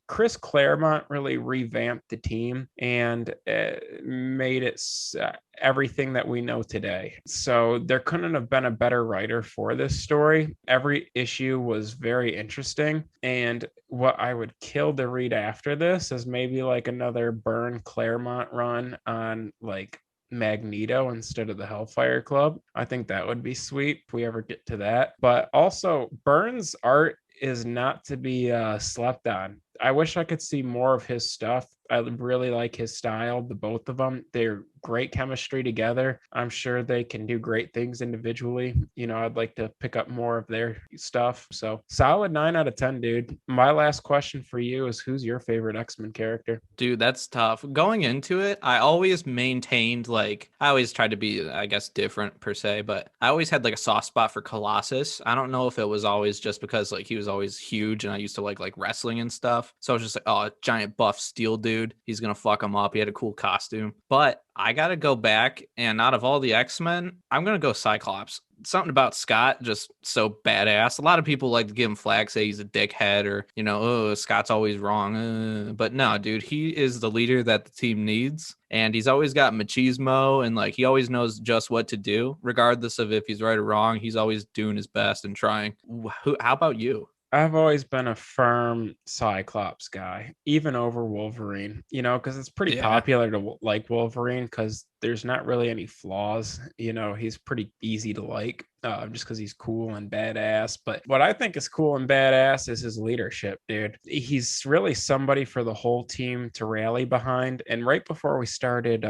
Chris Claremont really revamped the team and made it everything that we know today. So there couldn't have been a better writer for this story. Every issue was very interesting. And what I would kill to read after this is maybe like another Byrne Claremont run on like Magneto instead of the Hellfire Club. I think that would be sweet if we ever get to that. But also, Byrne's art is not to be slept on. I wish I could see more of his stuff. I really like his style, the both of them. They're great chemistry together. I'm sure they can do great things individually. I'd like to pick up more of their stuff. So solid 9 out of 10, dude. My last question for you is, who's your favorite X-Men character? Dude, that's tough. Going into it, I always maintained, like, I always tried to be, I guess, different per se, but I always had like a soft spot for Colossus. I don't know if it was always just because like he was always huge and I used to like wrestling and stuff. So I was just like, oh, giant buff steel dude. He's gonna fuck him up. He had a cool costume. But I gotta go back, and out of all the X-Men, I'm gonna go Cyclops. Something about Scott just so badass. A lot of people like to give him flack, say he's a dickhead, or oh, Scott's always wrong. But no, dude, he is the leader that the team needs, and he's always got machismo, and like he always knows just what to do, regardless of if he's right or wrong. He's always doing his best and trying. How about you? I've always been a firm Cyclops guy, even over Wolverine, because it's pretty Yeah. popular to like Wolverine because there's not really any flaws. He's pretty easy to like just because he's cool and badass. But what I think is cool and badass is his leadership, dude. He's really somebody for the whole team to rally behind. And right before we started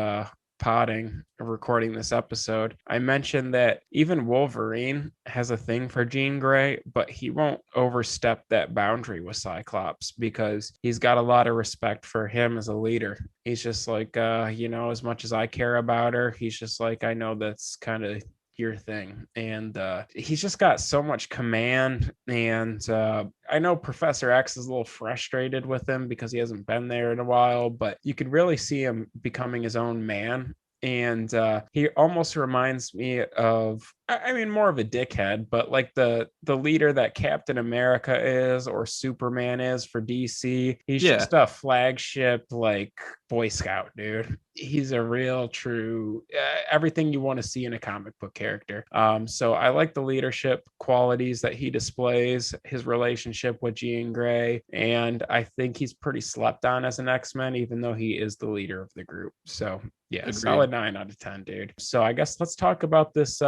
potting recording this episode, I mentioned that even Wolverine has a thing for Jean Grey, but he won't overstep that boundary with Cyclops because he's got a lot of respect for him as a leader. He's just like, as much as I care about her, he's just like, I know that's kind of your thing. And he's just got so much command. And I know Professor X is a little frustrated with him because he hasn't been there in a while, but you could really see him becoming his own man. And he almost reminds me of, I mean, more of a dickhead, but like the leader that Captain America is or Superman is for DC. He's just a flagship, like, Boy Scout, dude. He's a real true everything you want to see in a comic book character. So I like the leadership qualities that he displays, his relationship with Jean Grey, and I think he's pretty slept on as an X-Men, even though he is the leader of the group. So yeah, Agreed. solid 9 out of 10, dude. So I guess let's talk about this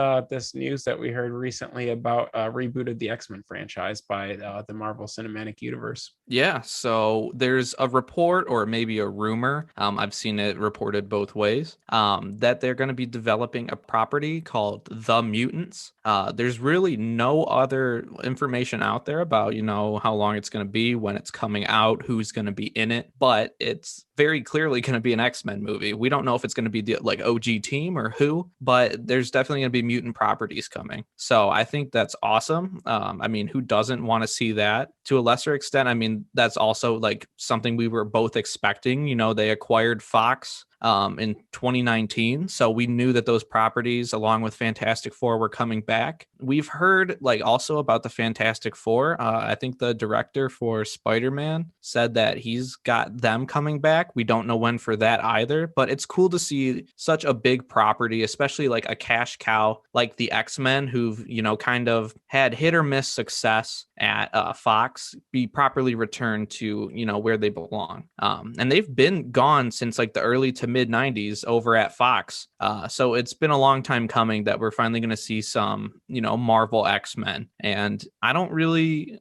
news that we heard recently about rebooted the X-Men franchise by the Marvel Cinematic Universe. Yeah, so there's a report or maybe a rumor. I've seen it reported both ways. That they're going to be developing a property called The Mutants. There's really no other information out there about how long it's going to be, when it's coming out, who's going to be in it. But it's very clearly going to be an X-Men movie. We don't know if it's going to be the like OG team or who, but there's definitely going to be mutant properties coming. So I think that's awesome. I mean, who doesn't want to see that? To a lesser extent, I mean, that's also like something we were both expecting. They acquired Fox in 2019. So we knew that those properties, along with Fantastic Four, were coming back. We've heard like also about the Fantastic Four. I think the director for Spider-Man said that he's got them coming back. We don't know when for that either, but it's cool to see such a big property, especially like a cash cow like the X-Men, who've, kind of had hit or miss success at Fox, be properly returned to, where they belong. And they've been gone since like the early to mid 90s over at Fox. So it's been a long time coming that we're finally going to see some, Marvel X-Men. And I don't really,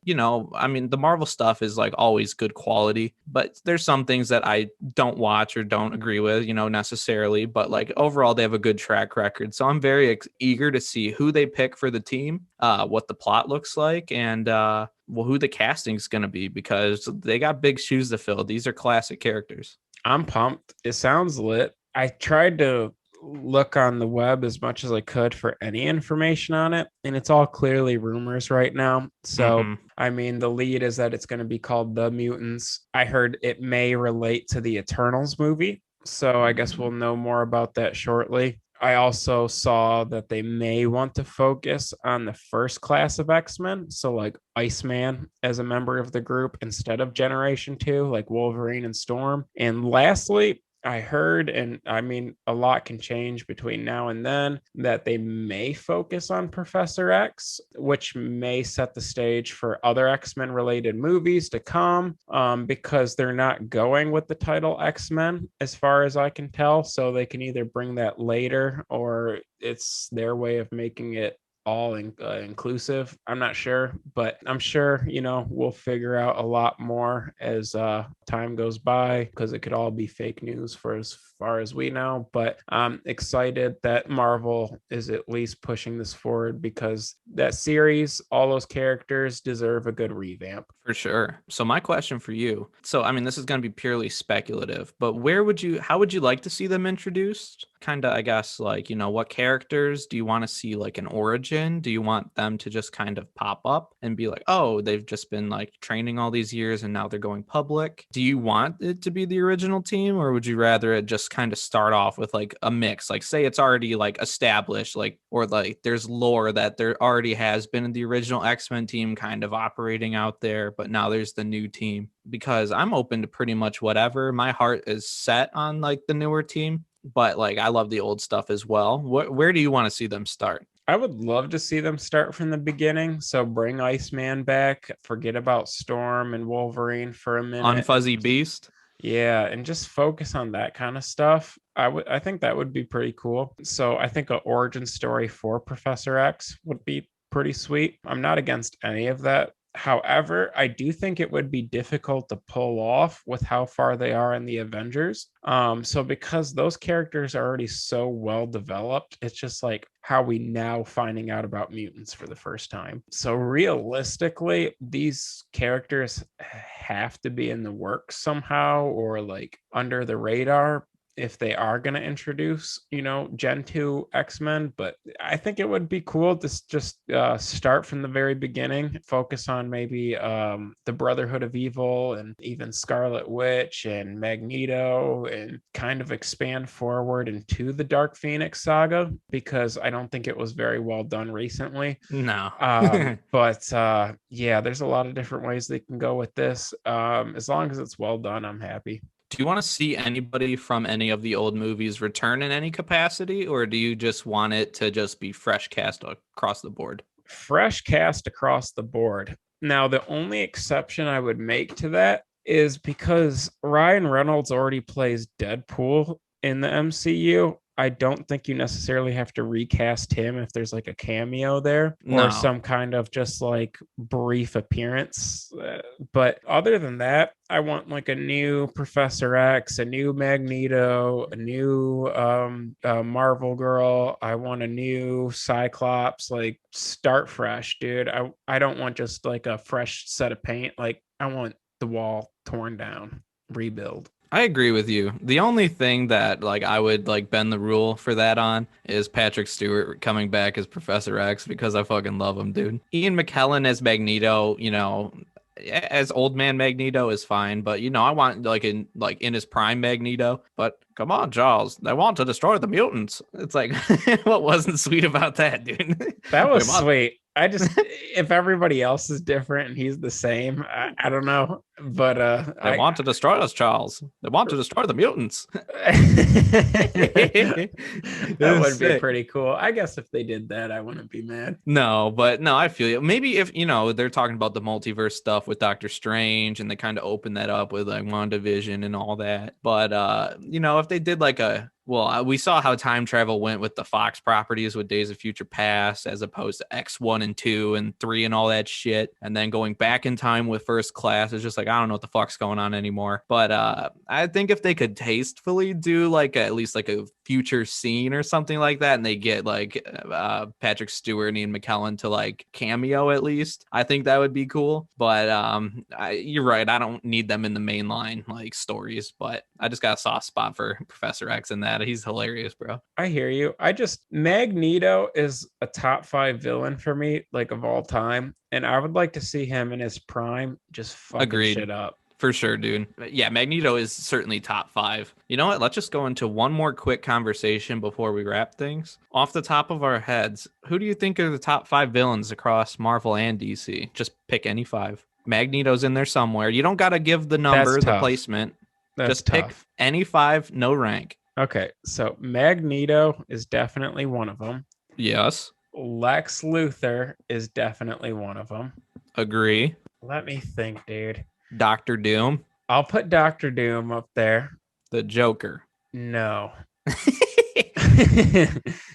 I mean, the Marvel stuff is like always good quality, but there's some things that I don't watch or don't agree with, necessarily. But like overall, they have a good track record. So I'm very eager to see who they pick for the team, what the plot looks like, and who the casting is going to be, because they got big shoes to fill. These are classic characters. I'm pumped. It sounds lit. I tried to look on the web as much as I could for any information on it, and it's all clearly rumors right now. So, Hmm. I mean, the lead is that it's going to be called The Mutants. I heard it may relate to the Eternals movie, so I guess we'll know more about that shortly. I also saw that they may want to focus on the first class of X-Men, so like Iceman as a member of the group instead of Generation 2, like Wolverine and Storm. And lastly, I heard, and I mean, a lot can change between now and then, that they may focus on Professor X, which may set the stage for other X-Men related movies to come, because they're not going with the title X-Men, as far as I can tell. So they can either bring that later or it's their way of making it all inclusive. I'm not sure, but I'm sure, we'll figure out a lot more as time goes by, because it could all be fake news for as far as we know. But I'm excited that Marvel is at least pushing this forward, because that series, all those characters deserve a good revamp. For sure. So my question for you. So I mean, this is going to be purely speculative, but how would you like to see them introduced? Kind of, I guess, like, what characters do you want to see, like an origin? Do you want them to just kind of pop up and be like, oh, they've just been like training all these years and now they're going public? Do you want it to be the original team, or would you rather it just kind of start off with like a mix? Like, say it's already like established, like, or like there's lore that there already has been in the original X-Men team kind of operating out there, but now there's the new team. Because I'm open to pretty much whatever. My heart is set on like the newer team, but like I love the old stuff as well. Where do you want to see them start? I would love to see them start from the beginning. So bring Iceman back, forget about Storm and Wolverine for a minute, and Unfuzzy Beast? yeah, and just focus on that kind of stuff. I think that would be pretty cool. So I think an origin story for Professor X would be pretty sweet. I'm not against any of that. However, I do think it would be difficult to pull off with how far they are in the Avengers. So because those characters are already so well developed, it's just like, how we now finding out about mutants for the first time. So realistically, these characters have to be in the works somehow, or like under the radar, if they are going to introduce, Gen 2 X-Men. But I think it would be cool to just start from the very beginning, focus on maybe the Brotherhood of Evil and even Scarlet Witch and Magneto, and kind of expand forward into the Dark Phoenix saga, because I don't think it was very well done recently. No. But yeah, there's a lot of different ways they can go with this. As long as it's well done, I'm happy. Do you want to see anybody from any of the old movies return in any capacity, or do you just want it to just be fresh cast across the board? Fresh cast across the board. Now, the only exception I would make to that is because Ryan Reynolds already plays Deadpool in the MCU. I don't think you necessarily have to recast him if there's like a cameo there, or No. some kind of just like brief appearance. But other than that, I want like a new Professor X, a new Magneto, a new Marvel girl. I want a new Cyclops. Like, start fresh, dude. I don't want just like a fresh set of paint. Like, I want the wall torn down, rebuild. I agree with you. The only thing that like I would like bend the rule for that on is Patrick Stewart coming back as Professor X, because I fucking love him, dude. Ian McKellen as Magneto, as old man Magneto is fine, but I want in his prime Magneto. But come on, Charles, they want to destroy the mutants. It's like, what wasn't sweet about that, dude? That was sweet. I just, if everybody else is different and he's the same, I don't know. But They want to destroy us, Charles. They want to destroy the mutants. That would be pretty cool. I guess if they did that, I wouldn't be mad. No, but no, I feel you. Maybe if, they're talking about the multiverse stuff with Doctor Strange, and they kind of open that up with like WandaVision and all that. But, if they did like we saw how time travel went with the Fox properties with Days of Future Past, as opposed to X1 and 2 and 3 and all that shit. And then going back in time with First Class, it's just like, I don't know what the fuck's going on anymore. But I think if they could tastefully do like at least like a future scene or something like that, and they get like Patrick Stewart and Ian McKellen to like cameo at least, I think that would be cool. But you're right. I don't need them in the mainline like stories, but I just got a soft spot for Professor X in that. Yeah, he's hilarious, bro. I hear you. Magneto is a top 5 villain for me, like of all time. And I would like to see him in his prime just fucking Agreed. shit up. For sure, dude. Yeah, Magneto is certainly top 5. You know what? Let's just go into one more quick conversation before we wrap things. Off the top of our heads, who do you think are the top 5 villains across Marvel and DC? Just pick any 5. Magneto's in there somewhere. You don't got to give the That's number, the tough. placement. That's Just pick tough. any 5, no rank. Okay, so Magneto is definitely one of them. Yes. Lex Luthor is definitely one of them. Agree. Let me think, dude. Doctor Doom. I'll put Doctor Doom up there. The Joker. No.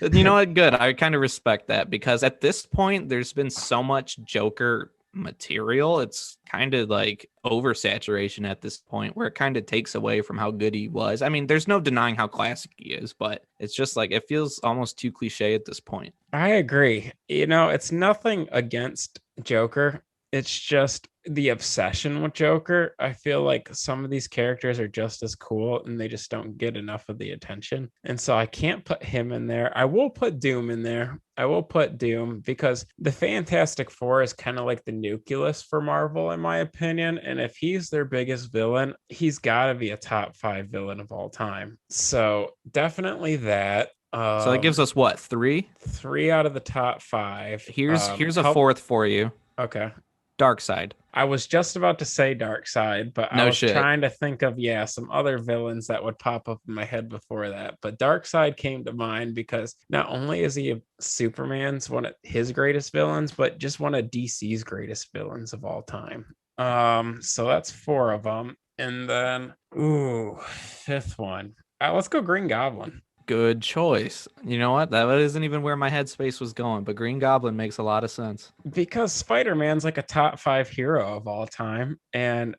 You know what? Good. I kind of respect that because at this point, there's been so much Joker material. It's kind of like oversaturation at this point where it kind of takes away from how good he was. I mean, there's no denying how classic he is, but it's just like it feels almost too cliche at this point. I agree. It's nothing against Joker. It's just the obsession with Joker. I feel like some of these characters are just as cool and they just don't get enough of the attention. And so I can't put him in there. I will put Doom in there. I will put Doom because the Fantastic Four is kind of like the nucleus for Marvel, in my opinion. And if he's their biggest villain, he's got to be a top 5 villain of all time. So definitely that. So that gives us what, 3? 3 out of the top 5. Here's a 4th for you. Okay. Darkseid. I was just about to say Darkseid, but I was trying to think of some other villains that would pop up in my head before that. But Darkseid came to mind because not only is he Superman's one of his greatest villains, but just one of DC's greatest villains of all time. So that's 4 of them. And then 5th one. Let's go Green Goblin. Good choice. You know what? That isn't even where my headspace was going, but Green Goblin makes a lot of sense. Because Spider-Man's like a top 5 hero of all time. And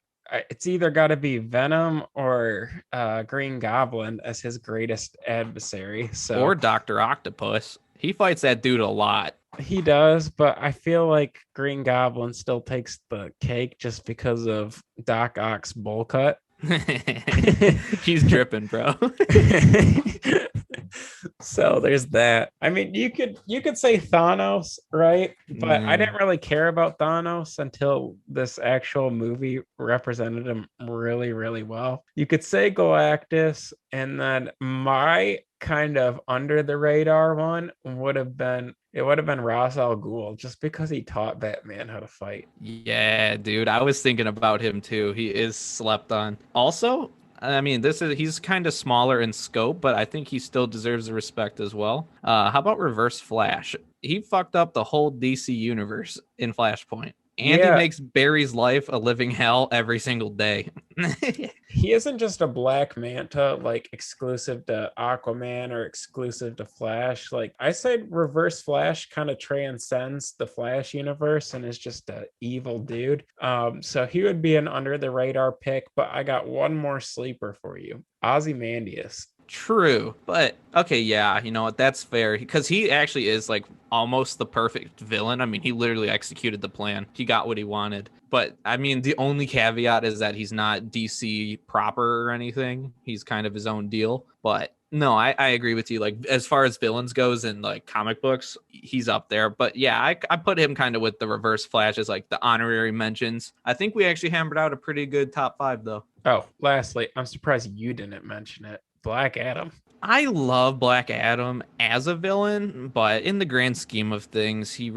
it's either got to be Venom or Green Goblin as his greatest adversary. Or Dr. Octopus. He fights that dude a lot. He does, but I feel like Green Goblin still takes the cake just because of Doc Ock's bowl cut. He's dripping, bro. So there's that. I mean, you could say Thanos, right? But I didn't really care about Thanos until this actual movie represented him really, really well. You could say Galactus, and then my kind of under the radar one would have been Ra's al Ghul, just because he taught Batman how to fight. Yeah, dude. I was thinking about him too. He is slept on. Also, I mean, he's kind of smaller in scope, but I think he still deserves the respect as well. How about Reverse Flash? He fucked up the whole DC universe in Flashpoint. And he makes Barry's life a living hell every single day. He isn't just a Black Manta, like exclusive to Aquaman or exclusive to Flash. Like I said, Reverse Flash kind of transcends the Flash universe and is just an evil dude. So he would be an under the radar pick, but I got one more sleeper for you. Ozymandias. True, but okay, yeah, you know what? That's fair because he actually is like almost the perfect villain. I mean, he literally executed the plan. He got what he wanted. But I mean, the only caveat is that he's not DC proper or anything. He's kind of his own deal. But no, I agree with you. Like as far as villains goes in like comic books, he's up there. But yeah, I put him kind of with the Reverse Flash as like the honorary mentions. I think we actually hammered out a pretty good top 5 though. Oh, lastly, I'm surprised you didn't mention it. Black Adam. I love Black Adam as a villain, but in the grand scheme of things, he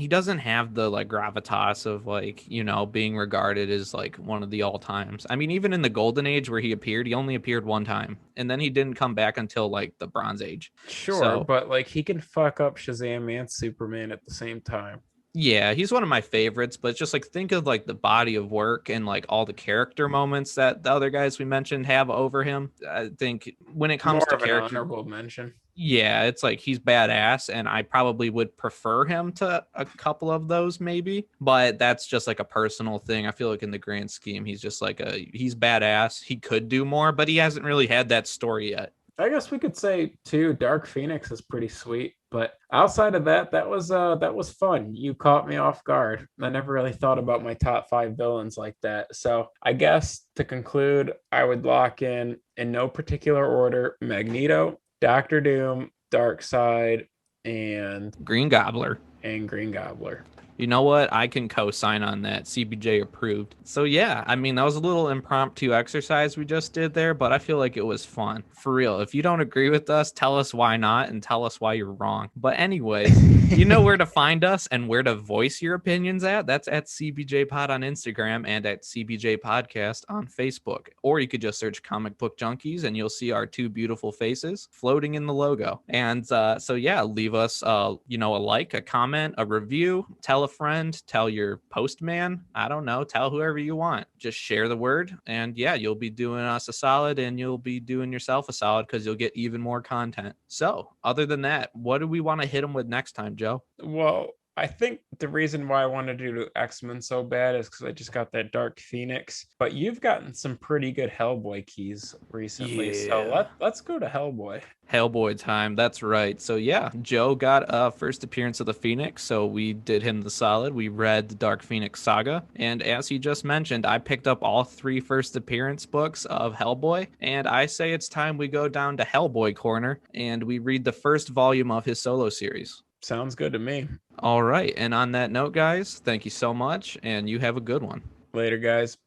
doesn't have the like gravitas of like, you know, being regarded as like one of the all times. I mean, even in the Golden Age where he only appeared one time, and then he didn't come back until like the Bronze Age. Sure, but like he can fuck up Shazam and Superman at the same time. Yeah, he's one of my favorites, but just like think of like the body of work and like all the character moments that the other guys we mentioned have over him. I think when it comes to character, honorable mention. Yeah, it's like he's badass, and I probably would prefer him to a couple of those maybe, but that's just like a personal thing. I feel like in the grand scheme, he's just like he's badass. He could do more, but he hasn't really had that story yet. I guess we could say too, Dark Phoenix is pretty sweet. But outside of that, that was fun. You caught me off guard. I never really thought about my top 5 villains like that. So I guess to conclude, I would lock in no particular order, Magneto, Doctor Doom, Darkseid, and Green Gobbler. Green Gobbler. You know what? I can co-sign on that. CBJ approved. So yeah, I mean, that was a little impromptu exercise we just did there, but I feel like it was fun. For real. If you don't agree with us, tell us why not and tell us why you're wrong. But anyways, you know where to find us and where to voice your opinions at. That's at CBJ Pod on Instagram and at CBJ Podcast on Facebook. Or you could just search Comic Book Junkies and you'll see our 2 beautiful faces floating in the logo. And so yeah, leave us a like, a comment, a review, tell a friend, tell your postman, I don't know, tell whoever you want. Just share the word, and yeah, you'll be doing us a solid, and you'll be doing yourself a solid because you'll get even more content. So other than that, what do we want to hit them with next time, Joe? Well, I think the reason why I wanted to do X-Men so bad is because I just got that Dark Phoenix. But you've gotten some pretty good Hellboy keys recently. Yeah. So let's go to Hellboy. Hellboy time. That's right. So yeah, Joe got a first appearance of the Phoenix. So we did him the solid. We read the Dark Phoenix Saga. And as he just mentioned, I picked up all 3 first appearance books of Hellboy. And I say it's time we go down to Hellboy Corner and we read the first volume of his solo series. Sounds good to me. All right. And on that note, guys, thank you so much. And you have a good one. Later, guys.